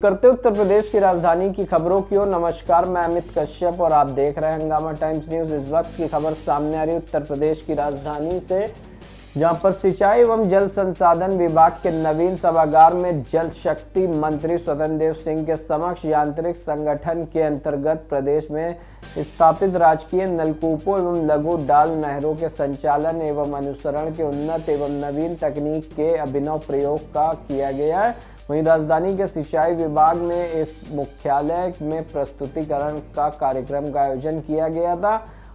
करते उत्तर प्रदेश की राजधानी की खबरों की ओर। नमस्कार, मैं अमित कश्यप और आप देख रहे हैं हंगामा टाइम्स न्यूज। इस वक्त की खबर सामने आ रही उत्तर प्रदेश की राजधानी से, जहां पर सिंचाई एवं जल संसाधन विभाग के नवीन सभागार में जल शक्ति मंत्री स्वतंत्र देव सिंह के समक्ष यांत्रिक संगठन के अंतर्गत प्रदेश में स्थापित राजकीय नलकूपों एवं लघु डाल नहरों के संचालन एवं अनुसरण के उन्नत एवं नवीन तकनीक के अभिनव प्रयोग का किया गया है। वहीं राजधानी के सिंचाई विभाग में इस मुख्यालय में प्रस्तुतिकरण का कार्यक्रम का आयोजन किया गया था।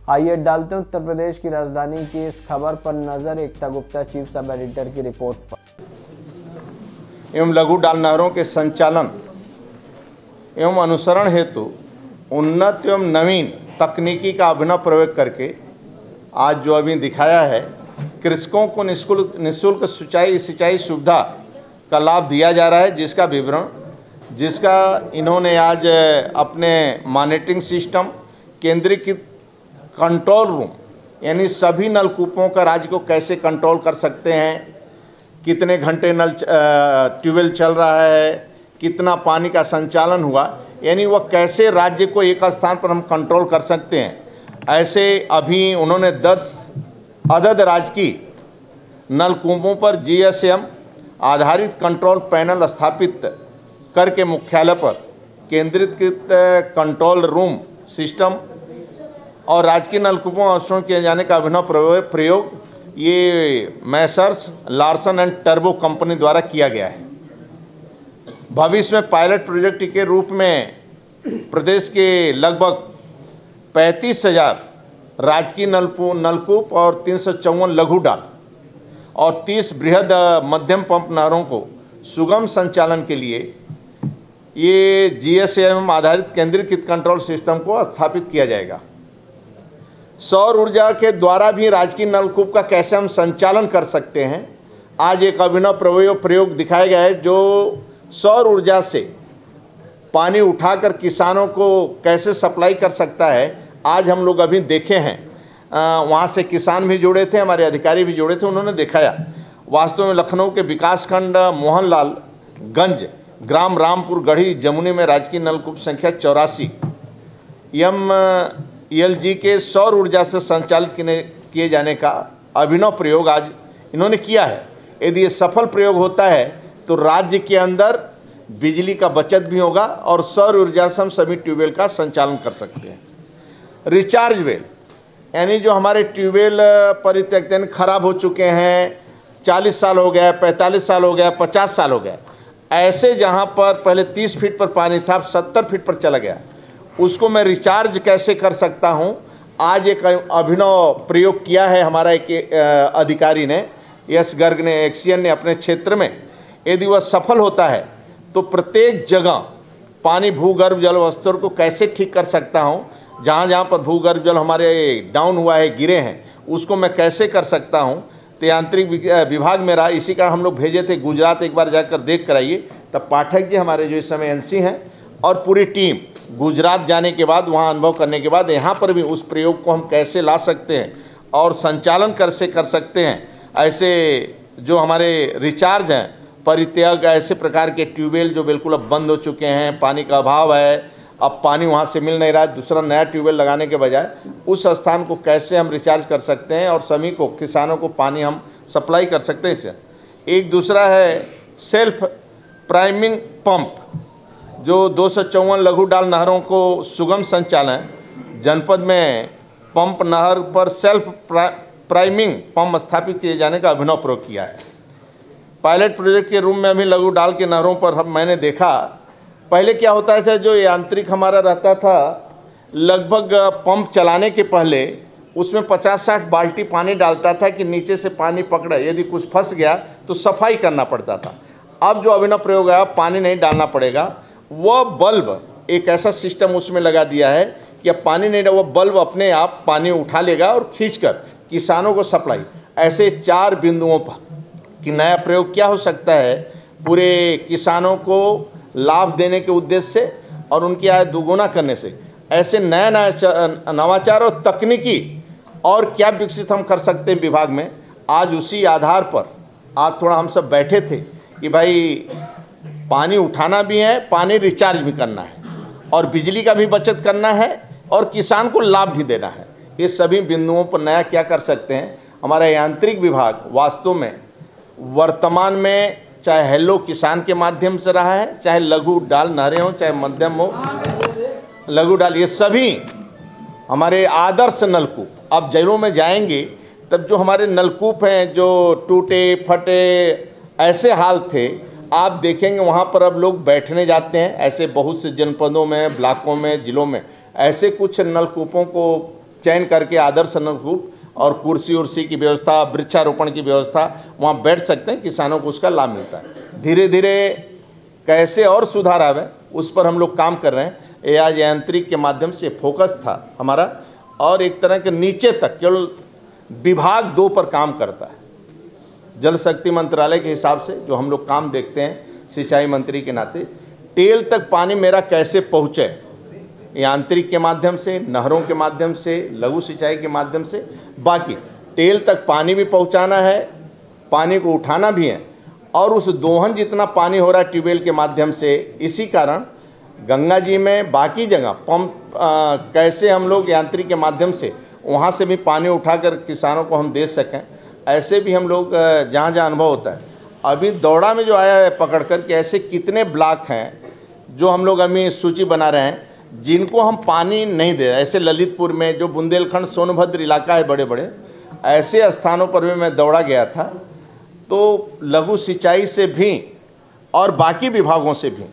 आइए डालते हैं उत्तर प्रदेश की राजधानी की इस खबर पर नजर। एकता गुप्ता, चीफ सब एडिटर की रिपोर्ट पर। एवं लघु डाल नहरों के संचालन एवं अनुसरण हेतु उन्नत एवं नवीन तकनीकी का अभिनव प्रयोग करके आज जो अभी दिखाया है, कृषकों को निःशुल्क सिंचाई सुविधा का लाभ दिया जा रहा है, जिसका विवरण इन्होंने आज अपने मॉनिटरिंग सिस्टम, केंद्रीकृत कंट्रोल रूम, यानी सभी नलकूपों का राज्य को कैसे कंट्रोल कर सकते हैं, कितने घंटे ट्यूबवेल चल रहा है, कितना पानी का संचालन हुआ, यानी वह कैसे राज्य को एक स्थान पर हम कंट्रोल कर सकते हैं। ऐसे अभी उन्होंने 10 अदद राजकीय नलकूपों पर GSM आधारित कंट्रोल पैनल स्थापित करके मुख्यालय पर केंद्रीकृत कंट्रोल रूम सिस्टम और राजकीय नलकूपों अनुसरण किए जाने का अभिनव प्रयोग ये Messrs Larsen and turbo company द्वारा किया गया है। भविष्य में पायलट प्रोजेक्ट के रूप में प्रदेश के लगभग 35,000 राजकीय नलकूप और 354 लघु डाल और 30 बृहद मध्यम पंप नहरों को सुगम संचालन के लिए ये GSM आधारित केंद्रीकृत कंट्रोल सिस्टम को स्थापित किया जाएगा। सौर ऊर्जा के द्वारा भी राजकीय नलकूप का कैसे हम संचालन कर सकते हैं, आज एक अभिनव प्रयोग दिखाया गया है, जो सौर ऊर्जा से पानी उठाकर किसानों को कैसे सप्लाई कर सकता है। आज हम लोग अभी देखे हैं, वहाँ से किसान भी जुड़े थे, हमारे अधिकारी भी जुड़े थे, उन्होंने दिखाया वास्तव में लखनऊ के विकासखंड मोहनलाल गंज, ग्राम रामपुर गढ़ी जमुनी में राजकीय नलकूप संख्या 84 MLG के सौर ऊर्जा से संचालित किए जाने का अभिनव प्रयोग आज इन्होंने किया है। यदि ये सफल प्रयोग होता है तो राज्य के अंदर बिजली का बचत भी होगा और सौर ऊर्जा से हम सभी ट्यूबवेल का संचालन कर सकते हैं। रिचार्ज वेल, यानी जो हमारे ट्यूबवेल परित्यक्त यानी खराब हो चुके हैं, 40 साल हो गया, 45 साल हो गया, 50 साल हो गया, ऐसे जहाँ पर पहले 30 फीट पर पानी था, अब 70 फीट पर चला गया, उसको मैं रिचार्ज कैसे कर सकता हूँ। आज एक अभिनव प्रयोग किया है हमारा एक अधिकारी ने, यश गर्ग ने, एक्सियन ने अपने क्षेत्र में। यदि वह सफल होता है तो प्रत्येक जगह पानी भूगर्भ जल स्तर को कैसे ठीक कर सकता हूँ, जहाँ पर भूगर्भ जल हमारे डाउन हुआ है, गिरे हैं, उसको मैं कैसे कर सकता हूँ। तो यांत्रिक विभाग मेरा, इसी का हम लोग भेजे थे गुजरात, एक बार जाकर देख कर आइए। तब पाठक जी हमारे जो इस समय NC हैं और पूरी टीम गुजरात जाने के बाद, वहाँ अनुभव करने के बाद यहाँ पर भी उस प्रयोग को हम कैसे ला सकते हैं और संचालन कैसे कर सकते हैं। ऐसे जो हमारे रिचार्ज हैं, परित्याग, ऐसे प्रकार के ट्यूबवेल जो बिल्कुल अब बंद हो चुके हैं, पानी का अभाव है, अब पानी वहाँ से मिल नहीं रहा है, दूसरा नया ट्यूबवेल लगाने के बजाय उस स्थान को कैसे हम रिचार्ज कर सकते हैं और सभी को, किसानों को पानी हम सप्लाई कर सकते हैं इससे। एक दूसरा है सेल्फ प्राइमिंग पंप, जो 254 लघु डाल नहरों को सुगम संचालन, जनपद में पंप नहर पर सेल्फ प्राइमिंग पंप स्थापित किए जाने का अभिनव प्रयोग किया है। पायलट प्रोजेक्ट के रूप में अभी लघु डाल के नहरों पर मैंने देखा, पहले क्या होता है, जो यांत्रिक हमारा रहता था, लगभग पंप चलाने के पहले उसमें 50-60 बाल्टी पानी डालता था कि नीचे से पानी पकड़े, यदि कुछ फंस गया तो सफाई करना पड़ता था। अब जो अभिनव प्रयोग है, पानी नहीं डालना पड़ेगा, वह बल्ब, एक ऐसा सिस्टम उसमें लगा दिया है कि अब पानी नहीं डाल, वह बल्ब अपने आप पानी उठा लेगा और खींचकर किसानों को सप्लाई। ऐसे 4 बिंदुओं पर कि नया प्रयोग क्या हो सकता है पूरे किसानों को लाभ देने के उद्देश्य से और उनकी आय दोगुना करने से। ऐसे नया नवाचार और तकनीकी और क्या विकसित हम कर सकते हैं विभाग में। आज उसी आधार पर आज थोड़ा हम सब बैठे थे कि भाई पानी उठाना भी है, पानी रिचार्ज भी करना है और बिजली का भी बचत करना है और किसान को लाभ भी देना है। ये सभी बिंदुओं पर नया क्या कर सकते हैं, हमारा यांत्रिक विभाग वास्तव में वर्तमान में चाहे हेलो किसान के माध्यम से रहा है, चाहे लघु डाल नहरें हो, चाहे मध्यम हो लघु डाल, ये सभी हमारे आदर्श नलकूप। आप जैरों में जाएंगे तब जो हमारे नलकूप हैं जो टूटे फटे ऐसे हाल थे, आप देखेंगे वहाँ पर अब लोग बैठने जाते हैं। ऐसे बहुत से जनपदों में, ब्लॉकों में, जिलों में ऐसे कुछ नलकूपों को चयन करके आदर्श नलकूप और कुर्सी उर्सी की व्यवस्था, वृक्षारोपण की व्यवस्था, वहाँ बैठ सकते हैं, किसानों को उसका लाभ मिलता है। धीरे धीरे कैसे और सुधार आवे उस पर हम लोग काम कर रहे हैं। ये आज यांत्रिक के माध्यम से फोकस था हमारा और एक तरह के नीचे तक केवल विभाग 2 पर काम करता है। जल शक्ति मंत्रालय के हिसाब से जो हम लोग काम देखते हैं सिंचाई मंत्री के नाते, टेल तक पानी मेरा कैसे पहुँचे, यांत्रिक के माध्यम से, नहरों के माध्यम से, लघु सिंचाई के माध्यम से, बाकी टेल तक पानी भी पहुंचाना है, पानी को उठाना भी है और उस दोहन जितना पानी हो रहा है ट्यूबवेल के माध्यम से, इसी कारण गंगा जी में बाकी जगह पंप कैसे हम लोग यांत्रिक के माध्यम से वहाँ से भी पानी उठाकर किसानों को हम दे सकें, ऐसे भी हम लोग जहाँ जहाँ अनुभव होता है। अभी दौड़ा में जो आया है पकड़ कर कि ऐसे कितने ब्लॉक हैं जो हम लोग अभी सूची बना रहे हैं जिनको हम पानी नहीं दे रहे। ऐसे ललितपुर में जो बुंदेलखंड सोनभद्र इलाका है, बड़े बड़े ऐसे स्थानों पर भी मैं दौड़ा गया था। तो लघु सिंचाई से भी और बाकी विभागों से भी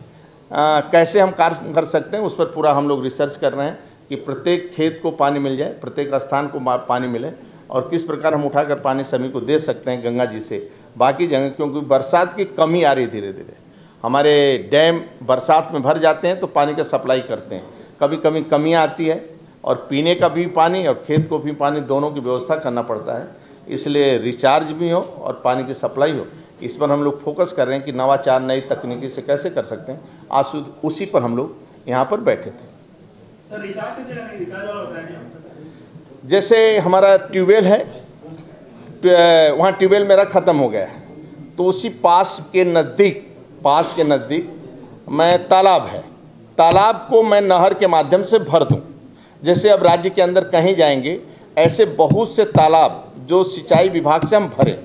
कैसे हम कार्य कर सकते हैं उस पर पूरा हम लोग रिसर्च कर रहे हैं कि प्रत्येक खेत को पानी मिल जाए, प्रत्येक स्थान को पानी मिले और किस प्रकार हम उठाकर पानी सभी को दे सकते हैं गंगा जी से बाकी जगह, क्योंकि बरसात की कमी आ रही है धीरे धीरे। हमारे डैम बरसात में भर जाते हैं तो पानी का सप्लाई करते हैं, कभी कभी कमियाँ आती है और पीने का भी पानी और खेत को भी पानी दोनों की व्यवस्था करना पड़ता है। इसलिए रिचार्ज भी हो और पानी की सप्लाई हो, इस पर हम लोग फोकस कर रहे हैं कि नवाचार नई तकनीकी से कैसे कर सकते हैं। आज उसी पर हम लोग यहाँ पर बैठे थे। जैसे हमारा ट्यूबवेल है, वहाँ ट्यूबवेल मेरा ख़त्म हो गया है तो उसी पास के नज़दीक मैं तालाब है, तालाब को मैं नहर के माध्यम से भर दूँ। जैसे अब राज्य के अंदर कहीं जाएंगे ऐसे बहुत से तालाब जो सिंचाई विभाग से हम भरे,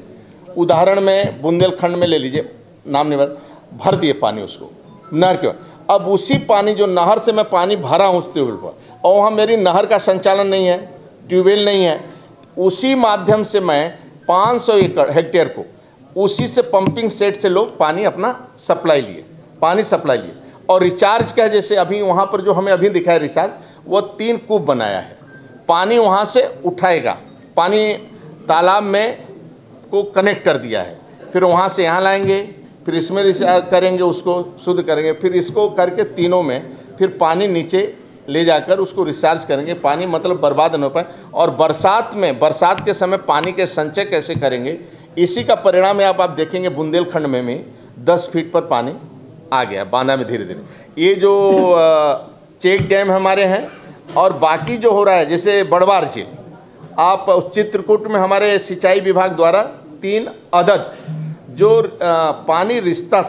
उदाहरण में बुंदेलखंड में ले लीजिए, नाम नहीं भर दिए पानी उसको नहर के। अब उसी पानी जो नहर से मैं पानी भरा हूँ उस ट्यूबवेल पर और वहाँ मेरी नहर का संचालन नहीं है, ट्यूबवेल नहीं है, उसी माध्यम से मैं 500 एकड़ हेक्टेयर को उसी से पंपिंग सेट से लोग पानी अपना सप्लाई लिए और रिचार्ज का जैसे अभी वहाँ पर जो हमें अभी दिखाया रिचार्ज, वो 3 कूप बनाया है। पानी वहाँ से उठाएगा, पानी तालाब में को कनेक्ट कर दिया है, फिर वहाँ से यहाँ लाएंगे, फिर इसमें रिचार्ज करेंगे, उसको शुद्ध करेंगे, फिर इसको करके तीनों में फिर पानी नीचे ले जाकर उसको रिचार्ज करेंगे। पानी मतलब बर्बाद न हो पाए। और बरसात के समय पानी के संचय कैसे करेंगे, इसी का परिणाम है। आप देखेंगे बुंदेलखंड में 10 फीट पर पानी आ गया बांधा में धीरे धीरे। ये जो चेक डैम हमारे हैं और बाकी जो हो रहा है जैसे बड़वार झील, आप चित्रकूट में हमारे सिंचाई विभाग द्वारा 3 अदद जो पानी रिश्ता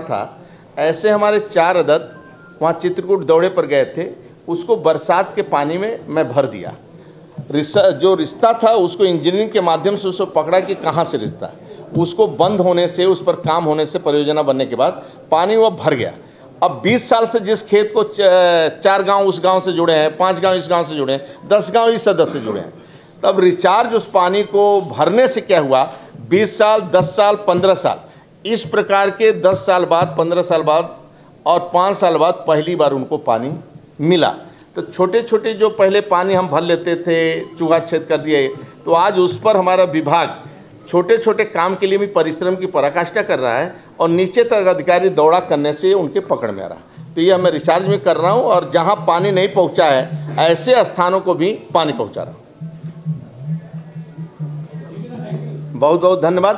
था ऐसे हमारे 4 अदद वहाँ चित्रकूट दौरे पर गए थे, उसको बरसात के पानी में मैं भर दिया। जो रिश्ता था उसको इंजीनियरिंग के माध्यम से उसको पकड़ा कि कहाँ से रिश्ता है, उसको बंद होने से, उस पर काम होने से, परियोजना बनने के बाद पानी वो भर गया। अब 20 साल से जिस खेत को 4 गांव उस गांव से जुड़े हैं, 5 गांव इस गांव से जुड़े हैं, 10 गांव इस सदस्य से जुड़े हैं, तब रिचार्ज उस पानी को भरने से क्या हुआ, 20 साल, 10 साल, 15 साल, इस प्रकार के 10 साल बाद, 15 साल बाद और 5 साल बाद पहली बार उनको पानी मिला। तो छोटे छोटे जो पहले पानी हम भर लेते थे, चूहा छेद कर दिए, तो आज उस पर हमारा विभाग छोटे छोटे काम के लिए भी परिश्रम की पराकाष्ठा कर रहा है और नीचे तक अधिकारी दौड़ा करने से उनके पकड़ में आ रहा। तो ये मैं रिचार्ज में कर रहा हूँ और जहाँ पानी नहीं पहुँचा है ऐसे स्थानों को भी पानी पहुँचा रहा हूँ। बहुत बहुत धन्यवाद।